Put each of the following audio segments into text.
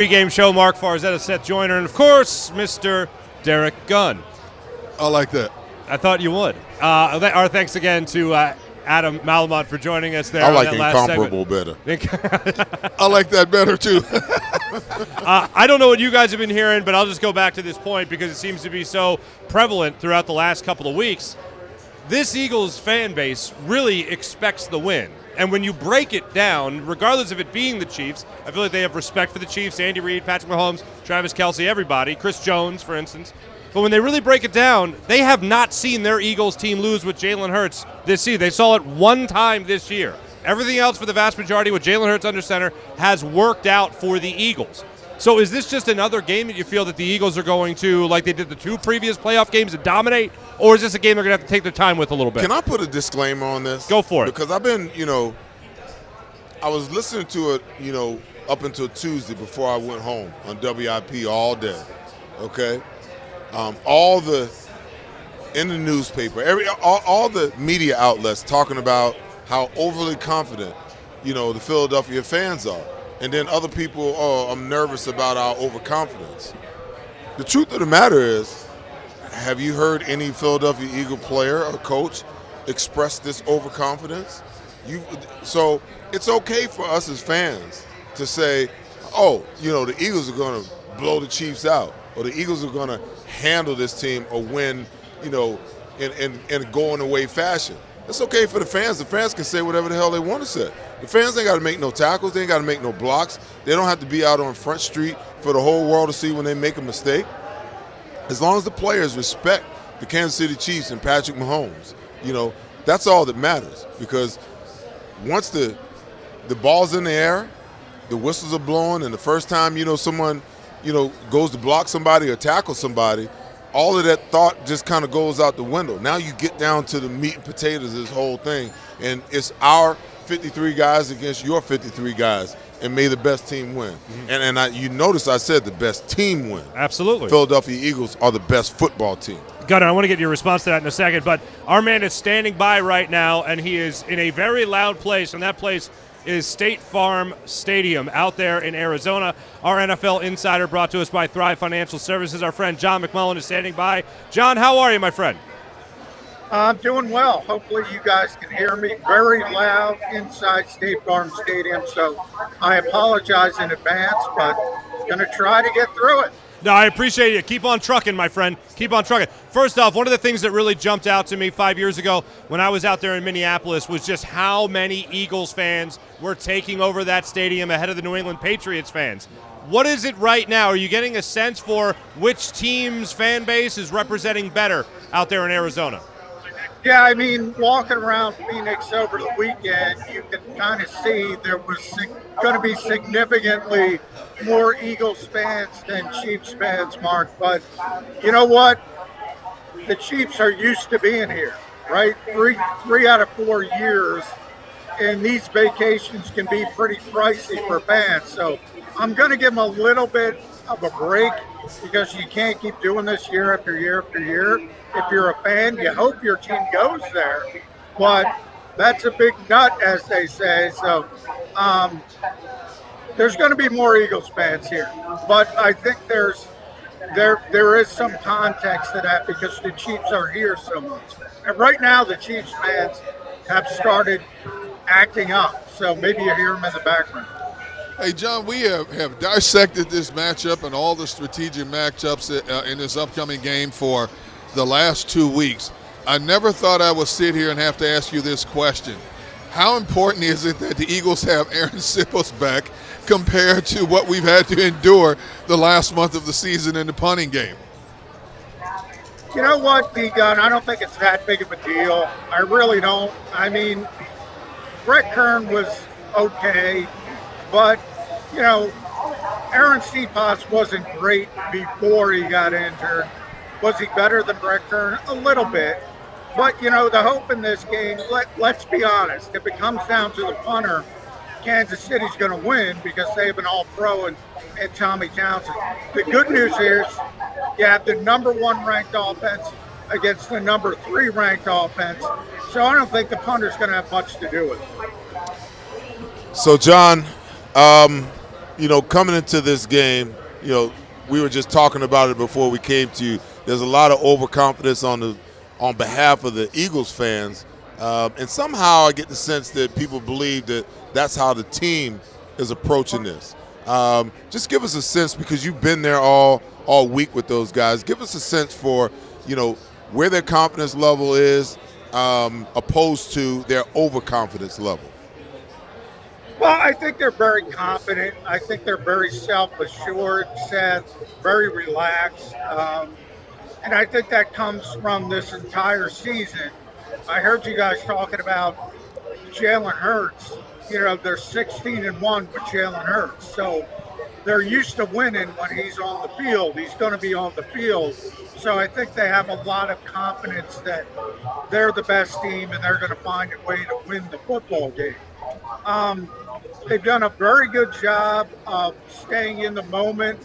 Pregame show, Mark Farzetta, Seth Joyner, and of course, Mr. Derek Gunn. I like that. I thought you would. Our thanks again to Adam Malamont for joining us there. I like on that incomparable better. better. I like that better, too. I don't know what you guys have been hearing, but I'll just go back to this point because it seems to be so prevalent throughout the last couple of weeks. This Eagles fan base really expects the win. And when you break it down, regardless of it being the Chiefs, I feel like they have respect for the Chiefs, Andy Reid, Patrick Mahomes, Travis Kelce, everybody, Chris Jones, for instance. But when they really break it down, they have not seen their Eagles team lose with Jalen Hurts this season. They saw it one time this year. Everything else for the vast majority with Jalen Hurts under center has worked out for the Eagles. So is this just another game that you feel that the Eagles are going to, like they did the two previous playoff games, to dominate? Or is this a game they're going to have to take their time with a little bit? Can I put a disclaimer on this? Go for it. Because I've been, I was listening to it, up until Tuesday before I went home on WIP all day, okay? In the newspaper, all the media outlets talking about how overly confident, the Philadelphia fans are. And then other people, I'm nervous about our overconfidence. The truth of the matter is, have you heard any Philadelphia Eagle player or coach express this overconfidence? So it's okay for us as fans to say, the Eagles are going to blow the Chiefs out, or the Eagles are going to handle this team or win, in a going-away fashion. It's okay for the fans. The fans can say whatever the hell they want to say. The fans ain't got to make no tackles. They ain't got to make no blocks. They don't have to be out on Front Street for the whole world to see when they make a mistake. As long as the players respect the Kansas City Chiefs and Patrick Mahomes, that's all that matters. Because once the ball's in the air, the whistles are blowing, and the first time, someone, goes to block somebody or tackle somebody, all of that thought just kind of goes out the window. Now you get down to the meat and potatoes of this whole thing, and it's our 53 guys against your 53 guys, and may the best team win. Mm-hmm. You notice I said the best team win. Absolutely. Philadelphia Eagles are the best football team. Gunnar, I want to get your response to that in a second, but our man is standing by right now, and he is in a very loud place, and that place is State Farm Stadium out there in Arizona. Our NFL Insider brought to us by Thrive Financial Services. Our friend John McMullen is standing by. John, how are you, my friend? I'm doing well. Hopefully you guys can hear me. Very loud inside State Farm Stadium, so I apologize in advance, but going to try to get through it. No, I appreciate it. Keep on trucking, my friend. Keep on trucking. First off, one of the things that really jumped out to me 5 years ago when I was out there in Minneapolis was just how many Eagles fans were taking over that stadium ahead of the New England Patriots fans. What is it right now? Are you getting a sense for which team's fan base is representing better out there in Arizona? Yeah, I mean, walking around Phoenix over the weekend, you can kind of see there was going to be significantly more Eagles fans than Chiefs fans, Mark. But you know what? The Chiefs are used to being here, right? Three out of 4 years, and these vacations can be pretty pricey for fans. So I'm going to give them a little bit of a break because you can't keep doing this year after year after year. If you're a fan, you hope your team goes there, but that's a big nut, as they say. So there's going to be more Eagles fans here, but I think there is some context to that because the Chiefs are here so much. And right now, the Chiefs fans have started acting up, so maybe you hear them in the background. Hey, John, we have dissected this matchup and all the strategic matchups in this upcoming game for the last 2 weeks. I never thought I would sit here and have to ask you this question. How important is it that the Eagles have Aaron Sipples back compared to what we've had to endure the last month of the season in the punting game? You know what, D-Gun, I don't think it's that big of a deal. I really don't. I mean, Brett Kern was okay, but, Aaron Cephas wasn't great before he got injured. Was he better than Brett Kern? A little bit. But, the hope in this game, let's be honest, if it comes down to the punter, Kansas City's going to win because they have an all-pro and Tommy Townsend. The good news is you have the number 1 ranked offense against the number 3 ranked offense. So I don't think the punter's going to have much to do with it. So, John, coming into this game, we were just talking about it before we came to you. There's a lot of overconfidence on behalf of the Eagles fans, and somehow I get the sense that people believe that that's how the team is approaching this. Just give us a sense, because you've been there all week with those guys. Give us a sense for where their confidence level is opposed to their overconfidence level. Well, I think they're very confident. I think they're very self-assured, Seth, very relaxed. And I think that comes from this entire season. I heard you guys talking about Jalen Hurts. They're 16-1 with Jalen Hurts. So they're used to winning when he's on the field. He's going to be on the field. So I think they have a lot of confidence that they're the best team and they're going to find a way to win the football game. They've done a very good job of staying in the moment,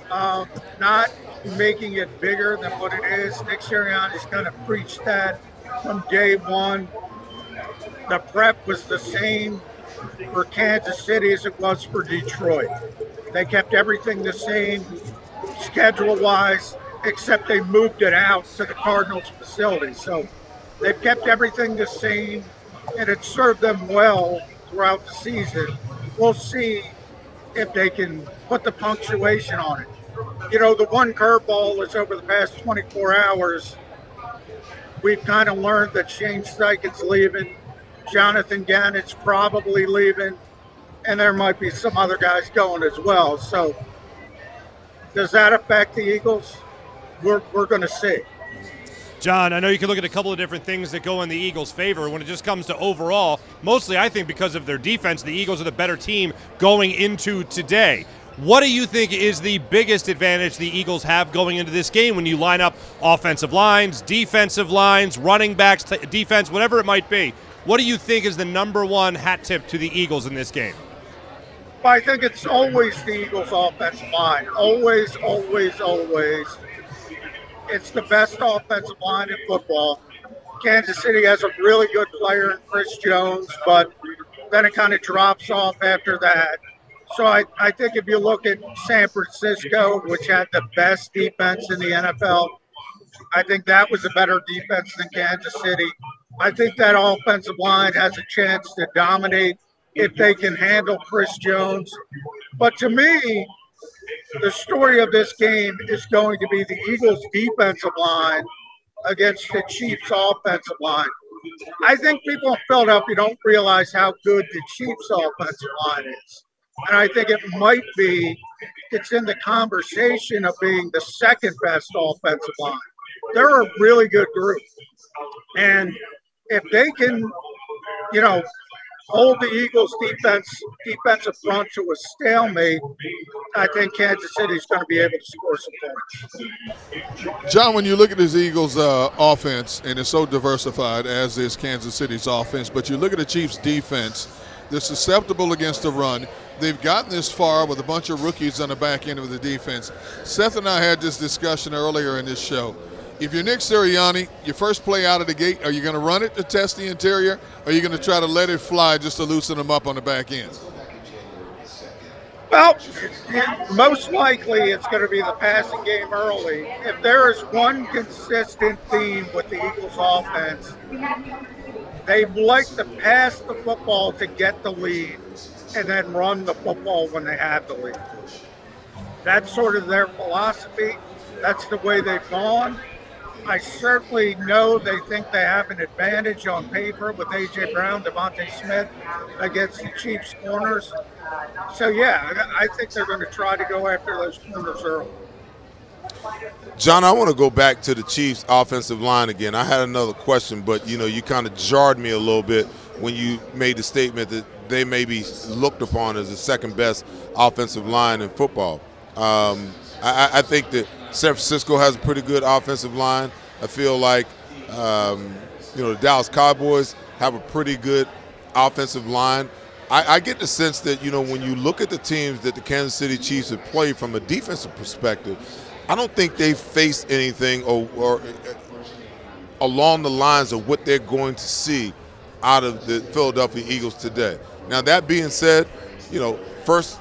not making it bigger than what it is. Nick Sirianni's kind of preached that from day one. The prep was the same for Kansas City as it was for Detroit. They kept everything the same schedule-wise, except they moved it out to the Cardinals facility. So they've kept everything the same, and it served them well throughout the season. We'll see if they can put the punctuation on it. The one curveball is over the past 24 hours, we've kind of learned that Shane Steichen's leaving, Jonathan Gannett's probably leaving, and there might be some other guys going as well. So does that affect the Eagles? We're going to see. John, I know you can look at a couple of different things that go in the Eagles' favor when it just comes to overall. Mostly, I think, because of their defense, the Eagles are the better team going into today. What do you think is the biggest advantage the Eagles have going into this game when you line up offensive lines, defensive lines, running backs, defense, whatever it might be? What do you think is the number one hat tip to the Eagles in this game? Well, I think it's always the Eagles' offensive line. Always, always, always. It's the best offensive line in football. Kansas City has a really good player in Chris Jones, but then it kind of drops off after that. So I think if you look at San Francisco, which had the best defense in the NFL, I think that was a better defense than Kansas City. I think that offensive line has a chance to dominate if they can handle Chris Jones. But to me, the story of this game is going to be the Eagles' defensive line against the Chiefs' offensive line. I think people in Philadelphia don't realize how good the Chiefs' offensive line is. And I think it's in the conversation of being the second best offensive line. They're a really good group. And if they can, hold the Eagles' defensive front to a stalemate, I think Kansas City's going to be able to score some points. John, when you look at this Eagles offense, and it's so diversified as is Kansas City's offense, but you look at the Chiefs' defense, they're susceptible against the run. They've gotten this far with a bunch of rookies on the back end of the defense. Seth and I had this discussion earlier in this show. If you're Nick Sirianni, your first play out of the gate, are you going to run it to test the interior, or are you going to try to let it fly just to loosen them up on the back end? Well, most likely it's going to be the passing game early. If there is one consistent theme with the Eagles offense, they like to pass the football to get the lead and then run the football when they have the lead. That's sort of their philosophy. That's the way they've gone. I certainly know they think they have an advantage on paper with A.J. Brown, Devontae Smith against the Chiefs corners. So, yeah, I think they're going to try to go after those corners early. John, I want to go back to the Chiefs' offensive line again. I had another question, but, you kind of jarred me a little bit when you made the statement that they may be looked upon as the second-best offensive line in football. I think that San Francisco has a pretty good offensive line. I feel like, the Dallas Cowboys have a pretty good offensive line. I get the sense that, when you look at the teams that the Kansas City Chiefs have played from a defensive perspective, I don't think they've faced anything or along the lines of what they're going to see out of the Philadelphia Eagles today. Now, that being said, first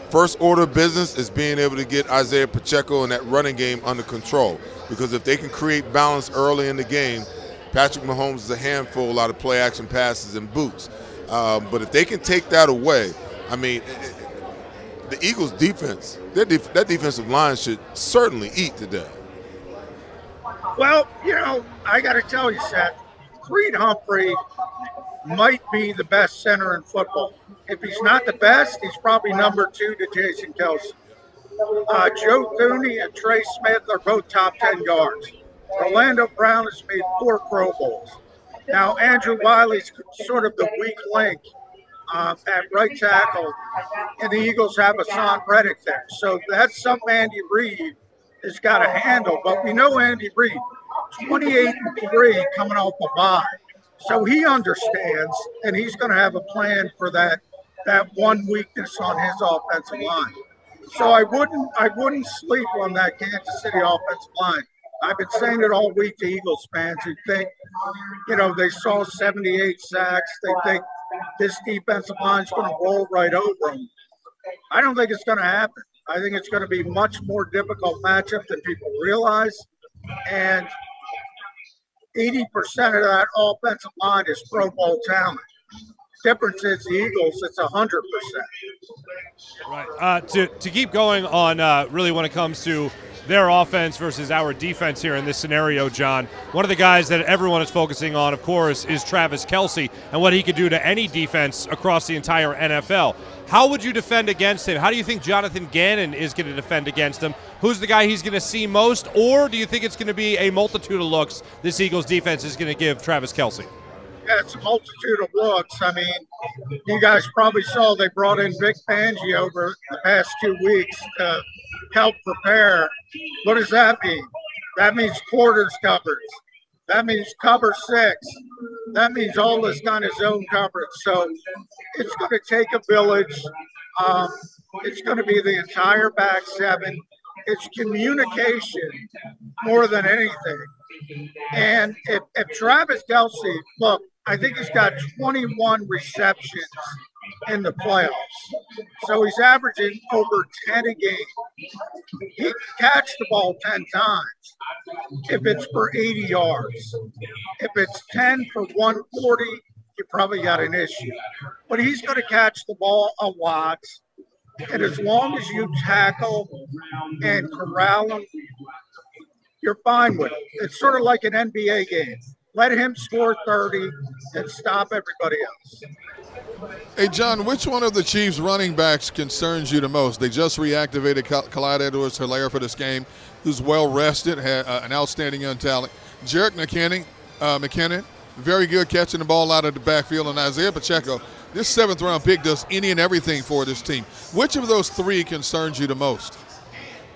first order of business is being able to get Isaiah Pacheco and that running game under control. Because if they can create balance early in the game, Patrick Mahomes is a handful out of play action passes and boots. But if they can take that away, I mean, the Eagles' defense, that defensive line should certainly eat today. Well, you know, I got to tell you, Seth, Creed Humphrey might be the best center in football. If he's not the best, he's probably number 2 to Jason Kelce. Joe Thuney and Trey Smith are both top 10 guards. Orlando Brown has made 4 Pro Bowls. Now, Andrew Wiley's sort of the weak link at right tackle, and the Eagles have Hassan Reddick there. So that's something Andy Reid has got to handle. But we know Andy Reid, 28-3 coming off the bye. So he understands, and he's going to have a plan for that one weakness on his offensive line. So I wouldn't sleep on that Kansas City offensive line. I've been saying it all week to Eagles fans who think, you know, they saw 78 sacks. They think this defensive line is going to roll right over them. I don't think it's going to happen. I think it's going to be a much more difficult matchup than people realize. And 80% of that offensive line is Pro Bowl talent. Difference is the Eagles, it's 100%. Right. To keep going on really when it comes to their offense versus our defense here in this scenario, John, one of the guys that everyone is focusing on, of course, is Travis Kelce and what he could do to any defense across the entire NFL. How would you defend against him? How do you think Jonathan Gannon is going to defend against him? Who's the guy he's going to see most? Or do you think it's going to be a multitude of looks this Eagles defense is going to give Travis Kelce? Yeah, it's a multitude of looks. I mean, you guys probably saw they brought in Vic Fangio over the past 2 weeks to help prepare. What does that mean? That means quarters coverage. That means cover 6. That means all this done is zone coverage. So it's going to take a village. It's going to be the entire back 7. It's communication more than anything. And if Travis Kelce, look, I think he's got 21 receptions in the playoffs. So he's averaging over 10 a game. He can catch the ball 10 times if it's for 80 yards. If it's 10 for 140, you probably got an issue. But he's going to catch the ball a lot. And as long as you tackle and corral him, you're fine with it. It's sort of like an NBA game. Let him score 30 and stop everybody else. Hey, John, which one of the Chiefs' running backs concerns you the most? They just reactivated Clyde Edwards-Helaire for this game, who's well-rested, had an outstanding young talent. Jerick McKinnon, very good catching the ball out of the backfield. And Isaiah Pacheco, this 7th-round pick does any and everything for this team. Which of those 3 concerns you the most?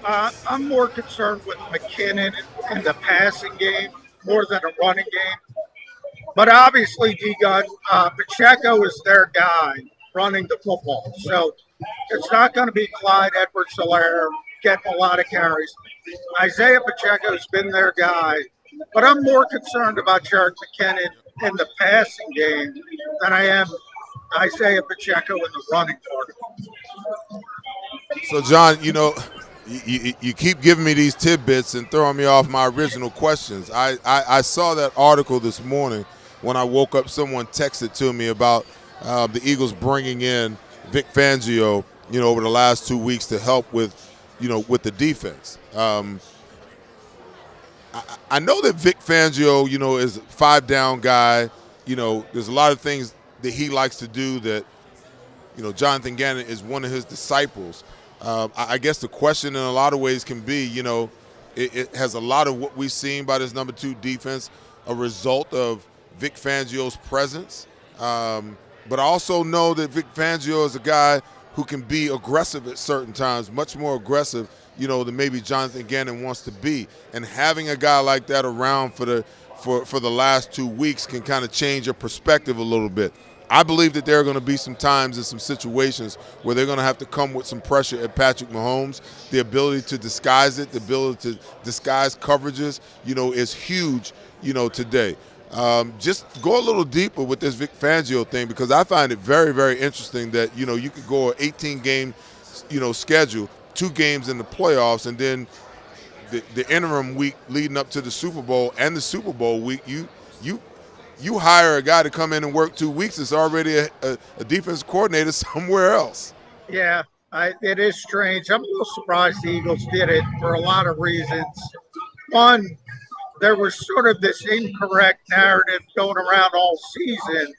I'm more concerned with McKinnon in the passing game more than a running game. But obviously, D-Gun, Pacheco is their guy running the football. So it's not going to be Clyde Edwards-Helaire getting a lot of carries. Isaiah Pacheco's been their guy. But I'm more concerned about Jerick McKinnon in the passing game than I am Isaiah Pacheco in the running part. So, John, you know, you keep giving me these tidbits and throwing me off my original questions. I saw that article this morning when I woke up. Someone texted to me about the Eagles bringing in Vic Fangio, you know, over the last 2 weeks to help with, you know, with the defense. I know that Vic Fangio, you know, is a 5-down guy. You know, there's a lot of things that he likes to do that, you know, Jonathan Gannon is one of his disciples. I guess the question in a lot of ways can be, you know, it has a lot of what we've seen by this number 2 defense a result of Vic Fangio's presence. But I also know that Vic Fangio is a guy who can be aggressive at certain times, much more aggressive, you know, than maybe Jonathan Gannon wants to be. And having a guy like that around for the last 2 weeks can kind of change your perspective a little bit. I believe that there are going to be some times and some situations where they're going to have to come with some pressure at Patrick Mahomes. The ability to disguise it, the ability to disguise coverages, you know, is huge, you know, today. Just go a little deeper with this Vic Fangio thing, because I find it very, very interesting that, you know, you could go an 18-game schedule, 2 games in the playoffs, and then the interim week leading up to the Super Bowl and the Super Bowl week, you hire a guy to come in and work 2 weeks. It's already a defensive coordinator somewhere else. Yeah, it is strange. I'm a little surprised the Eagles did it for a lot of reasons. One, there was sort of this incorrect narrative going around all season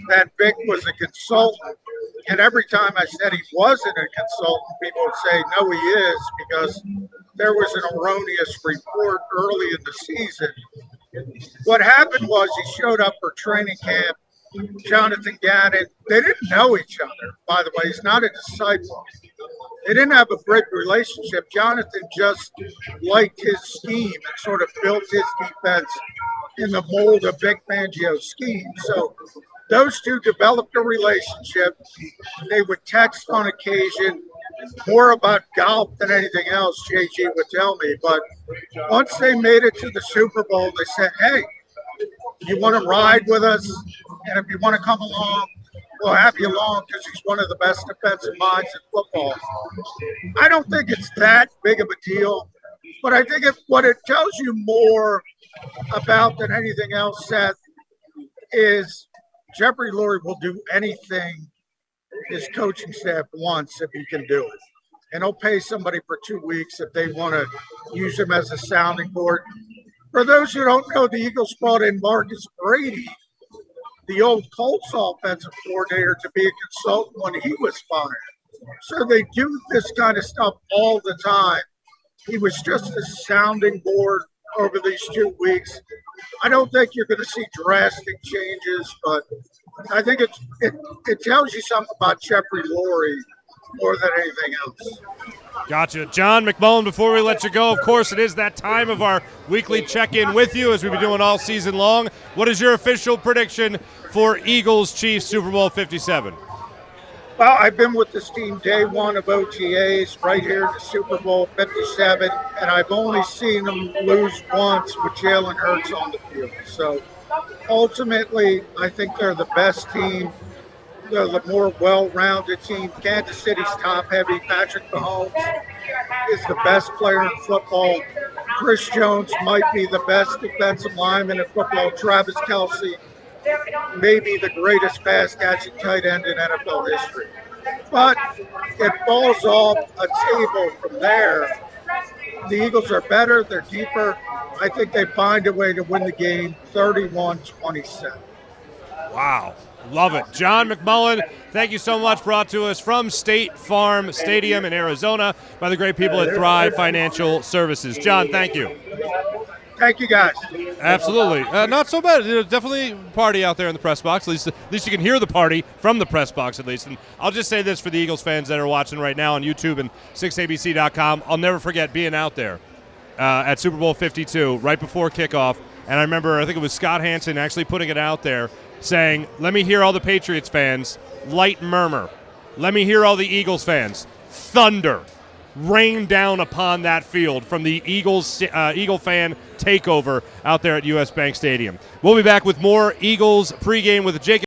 that Vic was a consultant. And every time I said he wasn't a consultant, people would say, no, he is, because there was an erroneous report early in the season. What happened was he showed up for training camp. Jonathan Gannon, they didn't know each other, by the way. He's not a disciple. They didn't have a great relationship. Jonathan just liked his scheme and sort of built his defense in the mold of Vic Fangio's scheme. So those two developed a relationship. They would text on occasion, more about golf than anything else, JG would tell me. But once they made it to the Super Bowl, they said, hey, you want to ride with us? And if you want to come along, we'll have you along, because he's one of the best defensive minds in football. I don't think it's that big of a deal, but I think what it tells you more about than anything else, Seth, is Jeffrey Lurie will do anything his coaching staff wants if he can do it. And he'll pay somebody for 2 weeks if they want to use him as a sounding board. For those who don't know, the Eagles brought in Marcus Brady, the old Colts offensive coordinator, to be a consultant when he was fired. So they do this kind of stuff all the time. He was just a sounding board over these 2 weeks. I don't think you're going to see drastic changes, but I think it tells you something about Jeffrey Lurie more than anything else. Gotcha. John McMullen, before we let you go, of course, it is that time of our weekly check-in with you, as we've been doing all season long. What is your official prediction for Eagles-Chiefs Super Bowl 57? Well, I've been with this team day one of OTAs right here in the Super Bowl 57, and I've only seen them lose once with Jalen Hurts on the field. So ultimately, I think they're the best team. They're the more well-rounded team. Kansas City's top-heavy. Patrick Mahomes is the best player in football. Chris Jones might be the best defensive lineman in football. Travis Kelce may be the greatest pass-catching tight end in NFL history. But it falls off a table from there. The Eagles are better. They're deeper. I think they find a way to win the game 31-27. Wow. Love it. John McMullen, thank you so much, brought to us from State Farm Stadium in Arizona by the great people at Thrive Financial Services. John, thank you. Thank you, guys. Absolutely. Not so bad. Definitely party out there in the press box. At least you can hear the party from the press box, at least. And I'll just say this for the Eagles fans that are watching right now on YouTube and 6abc.com. I'll never forget being out there at Super Bowl 52 right before kickoff. And I remember, I think it was Scott Hansen actually putting it out there, saying, let me hear all the Patriots fans, light murmur. Let me hear all the Eagles fans, thunder. Rain down upon that field from the Eagle fan takeover out there at US Bank Stadium. We'll be back with more Eagles pregame with JAKIB